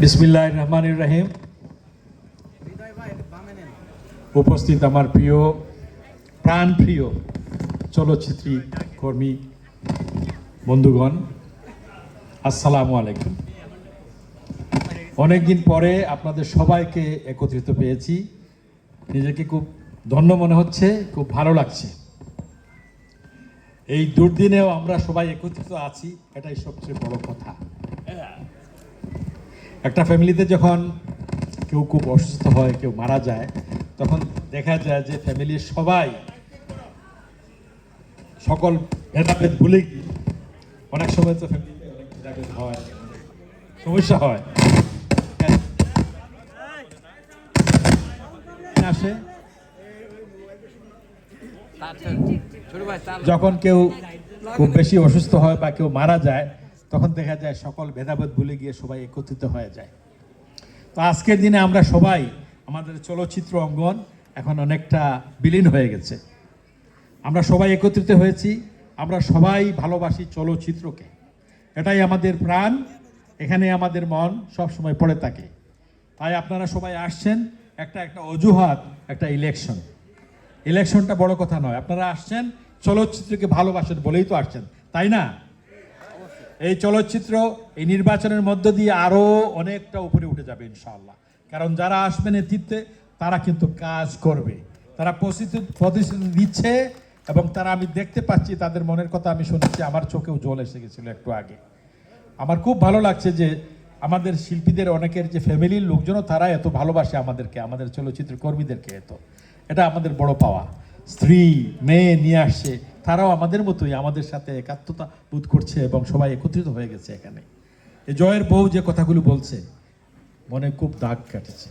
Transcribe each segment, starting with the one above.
বিসমিল্লাহির রহমানির রহিম। উপস্থিত আমার প্রিয় প্রাণপ্রিয় চলচ্চিত্রী কর্মী বন্ধুগণ, আসসালামু আলাইকুম। অনেকদিন পরে আপনাদের সবাইকে একত্রিত পেয়েছি। নিজেকে খুব ধন্য মনে হচ্ছে, খুব ভালো লাগছে। এই দুর্দিনেও আমরা সবাই একত্রিত আছি, এটাই সবচেয়ে বড় কথা। একটা ফ্যামিলিতে যখন কেউ খুব অসুস্থ হয়, কেউ মারা যায়, তখন দেখা যায় যে ফ্যামিলির সবাই সকল ভেদাভেদ ভুলে গিয়ে, অনেক সময় তো ফ্যামিলিতে অনেক ভেদাভেদ হয়, সমস্যা হয়, আসে যখন কেউ খুব বেশি অসুস্থ হয় বা কেউ মারা যায়, তখন দেখা যায় সকল ভেদাভেদ ভুলে গিয়ে সবাই একত্রিত হয়ে যায়। তো আজকের দিনে আমরা সবাই, আমাদের চলচ্চিত্র অঙ্গন এখন অনেকটা বিলীন হয়ে গেছে। আমরা সবাই একত্রিত হয়েছি, আমরা সবাই ভালোবাসি চলচ্চিত্রকে, এটাই আমাদের প্রাণ, এখানে আমাদের মন সব সময় পড়ে থাকে। তাই আপনারা সবাই আসছেন, একটা অজুহাত, একটা ইলেকশনটা বড় কথা নয়। আপনারা আসছেন চলচ্চিত্রকে ভালোবাসেন বলেই তো আসছেন, তাই না? এই চলচ্চিত্র এই নির্বাচনের মধ্য দিয়ে আরও অনেকটা উপরে উঠে যাবে ইনশাআল্লাহ। কারণ যারা আসবে নেতৃত্বে, তারা কিন্তু কাজ করবে, তারা প্রতিশ্রুতি দিচ্ছে, এবং তারা, আমি দেখতে পাচ্ছি তাদের মনের কথা, আমি শুনেছি, আমার চোখেও জল এসে গেছিল একটু আগে। আমার খুব ভালো লাগছে যে আমাদের শিল্পীদের অনেকের যে ফ্যামিলির লোকজনও তারা এত ভালোবাসে আমাদেরকে, আমাদের চলচ্চিত্র কর্মীদেরকে। এটা আমাদের বড় পাওয়া। স্ত্রী মেয়ে নিয়ে আসছে, তারাও আমাদের মতোই আমাদের সাথে একাত্মতা বোধ করছে এবং সবাই একত্রিত হয়ে গেছে এখানে। এই জয়ের বউ যে কথাগুলো বলছে, মনে খুব দাগ কাটেছে,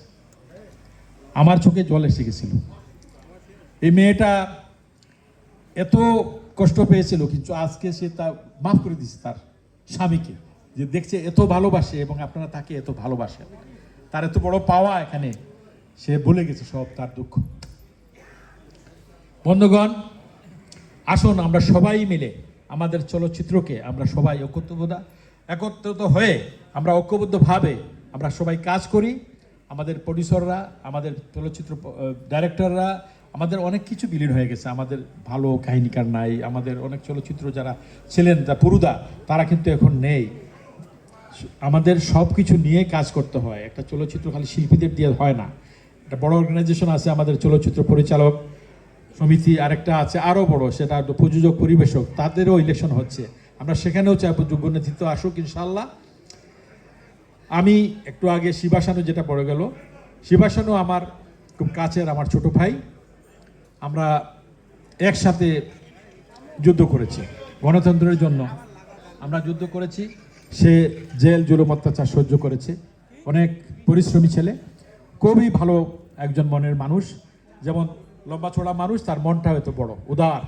আমার চোখে জল এসে গেছিল। এই মেয়েটা এত কষ্ট পেয়েছিল, কিন্তু আজকে সে তা মাফ করে দিচ্ছে তার স্বামীকে, যে দেখছে এত ভালোবাসে এবং আপনারা তাকে এত ভালোবাসেন, তার এত বড় পাওয়া এখানে, সে ভুলে গেছে সব তার দুঃখ। বন্ধুগণ, আসুন আমরা সবাই মিলে আমাদের চলচ্চিত্রকে আমরা সবাই একত্রিত হয়ে আমরা ঐক্যবদ্ধভাবে আমরা সবাই কাজ করি। আমাদের প্রডিউসাররা, আমাদের চলচ্চিত্র ডাইরেক্টররা, আমাদের অনেক কিছু বিলীন হয়ে গেছে, আমাদের ভালো কাহিনীকার নাই, আমাদের অনেক চলচ্চিত্র যারা ছিলেন, যা পুরুদা, তারা কিন্তু এখন নেই। আমাদের সব কিছু নিয়ে কাজ করতে হয়। একটা চলচ্চিত্র খালি শিল্পীদের দিয়ে হয় না, একটা বড় অর্গানাইজেশন আছে আমাদের চলচ্চিত্র পরিচালক সমিতি, আরেকটা আছে আরও বড়, সেটা প্রযোজক পরিবেশক, তাদেরও ইলেকশন হচ্ছে। আমরা সেখানেও চাইব যোগ্য নেতৃত্ব আসুক ইনশাআল্লাহ। আমি একটু আগে শিবাসানু যেটা পড়ে গেল, শিবাসানু আমার খুব কাছের, আমার ছোট ভাই। আমরা একসাথে যুদ্ধ করেছি গণতন্ত্রের জন্য, আমরা যুদ্ধ করেছি। সে জেল জুলুম অত্যাচার সহ্য করেছে, অনেক পরিশ্রমী ছেলে, খুবই ভালো একজন মনের মানুষ। যেমন লম্বা চড়া মানুষ, তার মনটা হয়তো বড় উদার,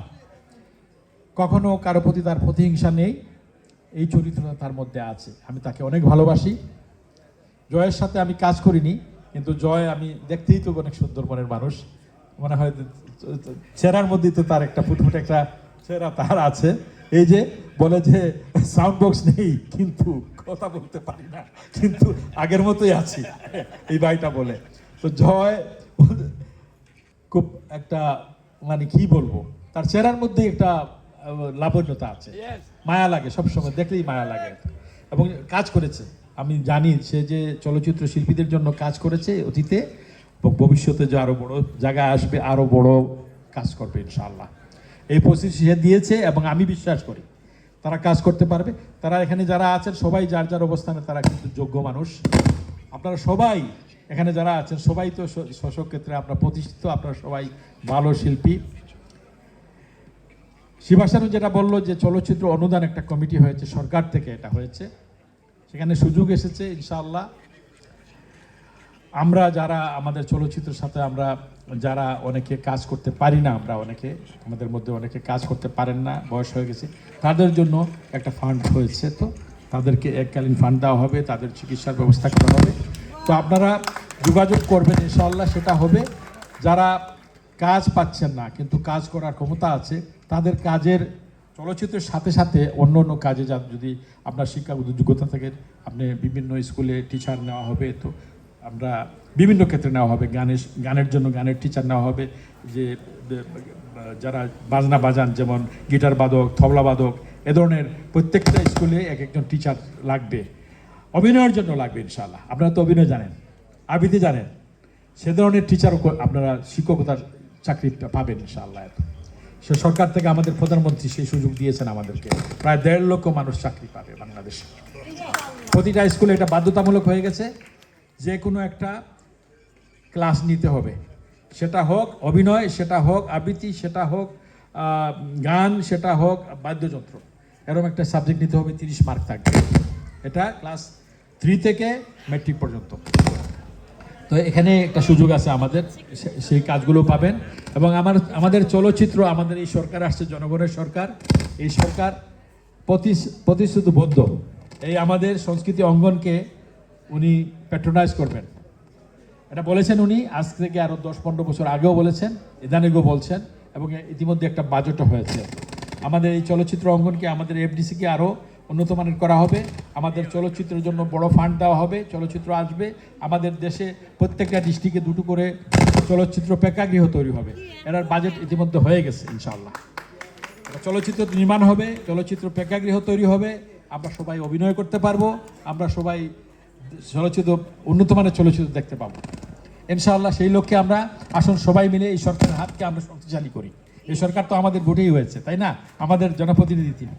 কখনো কারো প্রতি তার প্রতিহিংসা নেই, এই চরিত্রটা তার মধ্যে আছে। আমি তাকে অনেক ভালোবাসি। জয়ের সাথে আমি কাজ করিনি, কিন্তু জয় আমি দেখতেই তো অনেক সুন্দর মনের মানুষ, মনে হয় চেহারার মধ্যেই তো তার একটা ফুটফুটে একটা চেহারা তার আছে। এই যে বলে যে সাউন্ড বক্স নেই, কিন্তু কথা বলতে পারি না, কিন্তু আগের মতোই আছি, এই ভাইটা বলে। তো জয় খুব একটা, মানে কি বলবো, তার চেহারার মধ্যে একটা লাবণ্যতা আছে, মায়া লাগে, সবসময় দেখলেই মায়া লাগে। এবং কাজ করেছে, আমি জানি সে যে চলচ্চিত্র শিল্পীদের জন্য কাজ করেছে অতীতে, এবং ভবিষ্যতে যে আরও বড় জায়গায় আসবে, আরও বড় কাজ করবে ইনশাআল্লাহ। এই প্রস্তুতি সে দিয়েছে এবং আমি বিশ্বাস করি তারা কাজ করতে পারবে। তারা এখানে যারা আছেন সবাই যার যার অবস্থানে তারা কিন্তু যোগ্য মানুষ। আপনারা সবাই এখানে যারা আছেন সবাই তো শোষক ক্ষেত্রে আপনারা প্রতিষ্ঠিত, আপনারা সবাই ভালো শিল্পী। শিবাসানু যেটা বললো যে চলচ্চিত্র অনুদান একটা কমিটি হয়েছে, সরকার থেকে এটা হয়েছে, সেখানে সুযোগ এসেছে ইনশাআল্লাহ। আমরা যারা আমাদের চলচ্চিত্রের সাথে আমরা যারা অনেকে কাজ করতে পারি না, আমরা অনেকে, আমাদের মধ্যে অনেকে কাজ করতে পারেন না, বয়স হয়ে গেছে, তাদের জন্য একটা ফান্ড হয়েছে, তো তাদেরকে এককালীন ফান্ড দেওয়া হবে, তাদের চিকিৎসার ব্যবস্থা করা হবে। তো আপনারা যোগাযোগ করবেন ইনশাআল্লাহ, সেটা হবে। যারা কাজ পাচ্ছেন না কিন্তু কাজ করার ক্ষমতা আছে, তাদের কাজের চলচ্চিত্রের সাথে সাথে অন্য অন্য কাজে যা যদি আপনার শিক্ষাগত যোগ্যতা থাকে, আপনি বিভিন্ন স্কুলে টিচার নেওয়া হবে, তো আমরা বিভিন্ন ক্ষেত্রে নেওয়া হবে, গানের জন্য গানের টিচার নেওয়া হবে, যে যারা বাজনা বাজান, যেমন গিটার বাদক, তবলা বাদক, এ ধরনের প্রত্যেকটা স্কুলে এক একজন টিচার লাগবে। অভিনয়ের জন্য লাগবে ইনশাআল্লাহ। আপনারা তো অভিনয় জানেন, আবৃত্তি জানেন, সে ধরনের টিচারও আপনারা শিক্ষকতার চাকরি পাবেন ইনশাআল্লাহ। সে সরকার থেকে আমাদের প্রধানমন্ত্রী সেই সুযোগ দিয়েছেন আমাদেরকে, প্রায় 1.5 লক্ষ মানুষ চাকরি পাবে বাংলাদেশে। প্রতিটা স্কুলে এটা বাধ্যতামূলক হয়ে গেছে, যে কোনো একটা ক্লাস নিতে হবে, সেটা হোক অভিনয়, সেটা হোক আবৃত্তি, সেটা হোক গান, সেটা হোক বাদ্যযন্ত্র, এরকম একটা সাবজেক্ট নিতে হবে, 30 মার্ক থাকবে। এটা ক্লাস 3 থেকে ম্যাট্রিক পর্যন্ত। তো এখানে একটা সুযোগ আছে আমাদের, সেই কাজগুলো পাবেন। এবং আমাদের চলচ্চিত্র, আমাদের এই সরকার আসছে জনগণের সরকার, এই সরকার প্রতিশ্রুতিবদ্ধ এই আমাদের সংস্কৃতি অঙ্গনকে উনি প্যাট্রোনাইজ করবেন। এটা বলেছেন উনি, আজ থেকে আরও 10-15 বছর আগেও বলেছেন, ইদানিংও বলছেন, এবং ইতিমধ্যে একটা বাজেটও হয়েছে। আমাদের এই চলচ্চিত্র অঙ্গনকে, আমাদের এফডিসিকে আরও উন্নত মানের করা হবে। আমাদের চলচ্চিত্রের জন্য বড় ফান্ড দেওয়া হবে, চলচ্চিত্র আসবে। আমাদের দেশে প্রত্যেকটা ডিস্ট্রিক্টে 2টো করে চলচ্চিত্র প্রেক্ষাগৃহ তৈরি হবে, এটার বাজেট ইতিমধ্যে হয়ে গেছে ইনশাআল্লাহ। চলচ্চিত্র নির্মাণ হবে, চলচ্চিত্র প্রেক্ষাগৃহ তৈরি হবে, আমরা সবাই অভিনয় করতে পারবো, আমরা সবাই চলচ্চিত্র, উন্নত মানের চলচ্চিত্র দেখতে পাবো ইনশাআল্লাহ। সেই লক্ষ্যে আমরা আসুন সবাই মিলে এই সরকারের হাতকে আমরা শক্তিশালী করি। এই সরকার তো আমাদের ভোটেই হয়েছে, তাই না? আমাদের জনপ্রতিনিধি তিনি,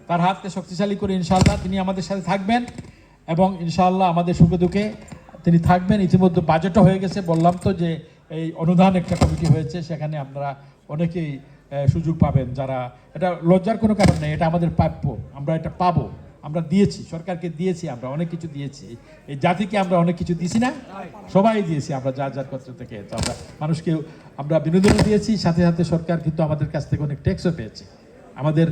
তার হাতকে শক্তিশালী করে ইনশাআল্লাহ তিনি আমাদের সাথে থাকবেন, এবং ইনশাআল্লাহ আমাদের সুখে দুঃখে তিনি থাকবেন। ইতিমধ্যে বাজেটও হয়ে গেছে, বললাম তো যে এই অনুদান একটা কমিটি হয়েছে, সেখানে আপনারা অনেকেই সুযোগ পাবেন। যারা, এটা লজ্জার কোনো কারণ নেই, এটা আমাদের প্রাপ্য, আমরা এটা পাবো, আমরা দিয়েছি, সরকারকে দিয়েছি, আমরা অনেক কিছু দিয়েছি, এই জাতিকে আমরা অনেক কিছু দিয়েছি না, সবাই দিয়েছি আমরা যার যার ক্ষেত্র থেকে। তো আমরা মানুষকে আমরা বিনোদনও দিয়েছি, সাথে সাথে সরকার কিন্তু আমাদের কাছ থেকে অনেক ট্যাক্সও পেয়েছে, আমাদের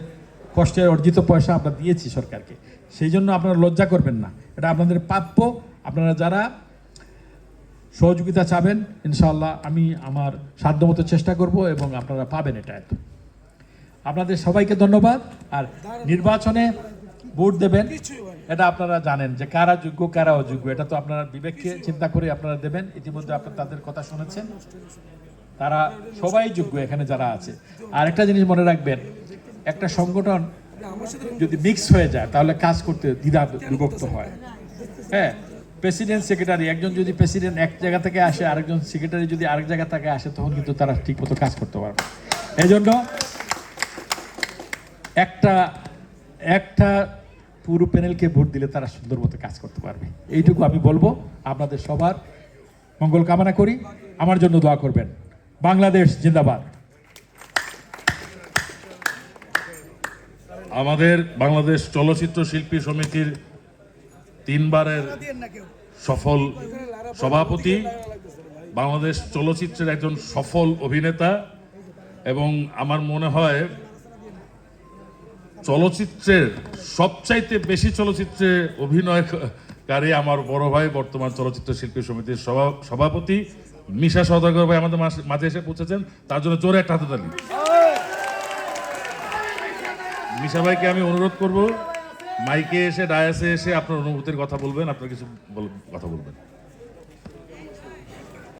কষ্টের অর্জিত পয়সা আমরা দিয়েছি সরকারকে। সেই জন্য আপনারা লজ্জা করবেন না, এটা আপনাদের প্রাপ্য। আপনারা যারা সহযোগিতা চাবেন ইনশাআল্লাহ আমি আমার সাধ্যমতো চেষ্টা করব, এবং আপনারা পাবেন এটা। আপনাদের সবাইকে ধন্যবাদ। আর নির্বাচনে ভোট দেবেন, এটা আপনারা জানেন যে কারা যোগ্য কারা অযোগ্য, এটা তো আপনারা বিবেককে চিন্তা করে আপনারা দেবেন। ইতিমধ্যে আপনারা তাদের কথা শুনেছেন, তারা সবাই যোগ্য এখানে যারা আছে। আর একটা জিনিস মনে রাখবেন, একটা সংগঠন যদি মিক্স হয়ে যায় তাহলে কাজ করতে দ্বিধা বিভক্ত হয়। হ্যাঁ, প্রেসিডেন্ট সেক্রেটারি, একজন যদি প্রেসিডেন্ট এক জায়গা থেকে আসে, আরেকজন সেক্রেটারি যদি আরেক জায়গা থেকে আসে, তখন কিন্তু তারা ঠিকমতো কাজ করতে পারবে। এই জন্য একটা পুরো প্যানেলকে ভোট দিলে তারা সুন্দর মতো কাজ করতে পারবে, এইটুকু আমি বলবো। আপনাদের সবার মঙ্গল কামনা করি, আমার জন্য দোয়া করবেন। বাংলাদেশ জিন্দাবাদ। আমাদের বাংলাদেশ চলচ্চিত্র শিল্পী সমিতির 3 বারের সফল সভাপতি, বাংলাদেশ চলচ্চিত্রের একজন সফল অভিনেতা, এবং আমার মনে হয় চলচ্চিত্রের সবচাইতে বেশি চলচ্চিত্রে অভিনয়কারী আমার বড় ভাই, বর্তমান চলচ্চিত্র শিল্পী সমিতির সভাপতি মিশা সওদাগর ভাই আমাদের মাঝে এসে পৌঁছেছেন, তার জন্য জোরে একটা হাততালি। মিশা ভাইকে আমি অনুরোধ করব মাইকে এসে, ডায়াসে এসে আপনার অনুভূতির কথা বলবেন, আপনার কিছু কথা বলবেন।